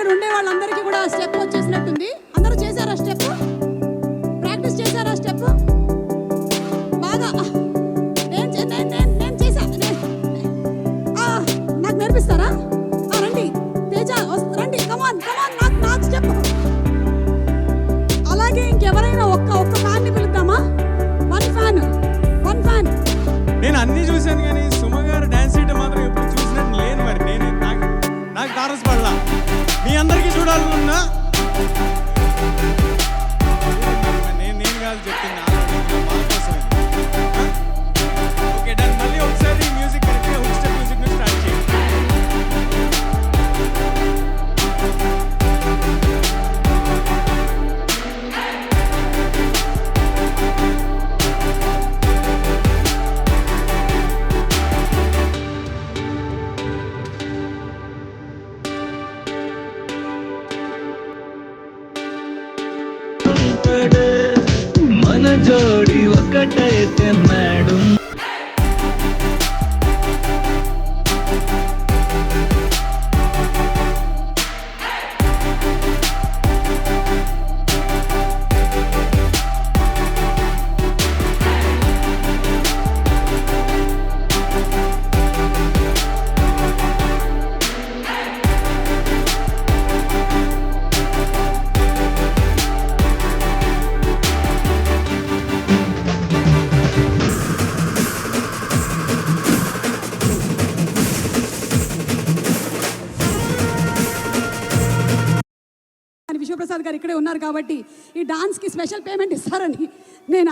ఇక్కడ ఉండే వాళ్ళందరికీ కూడా ఆ స్టెప్ వచ్చేసినట్టుంది. అందరూ చేశారా స్టెప్? ప్రాక్టీస్ చేశారా స్టెప్? బాగా నేను చేశా. నాకు నేర్పిస్తారా? రండి తేజ, రండి, కమాన్ నాకు స్టెప్. అలాగే ఇంకెవరైనా ఒక్క ఫ్యాన్ని పిలుద్దామా? One fan. నేను అన్ని చూశాను కానీ సుమ గారు డాన్స్ చేయడం మాత్రం ఎప్పుడు చూసినట్టు లేదు. మరి నాకు తారసపడలా. మీ అందరికీ చూడాలనున్నా నేను కాదు చెప్పింది, ఓకే డన్. మళ్ళీ ఒకసారి మ్యూజిక్ కరెక్ట్గా హుక్ స్టెప్ మ్యూజిక్ ని స్టార్ట్ చేయండి. మన జోడి ఒకటైతే మేడం. విశ్వప్రసాద్ గారు ఇక్కడే ఉన్నారు కాబట్టి ఈ డాన్స్కి స్పెషల్ పేమెంట్ ఇస్తారని నేను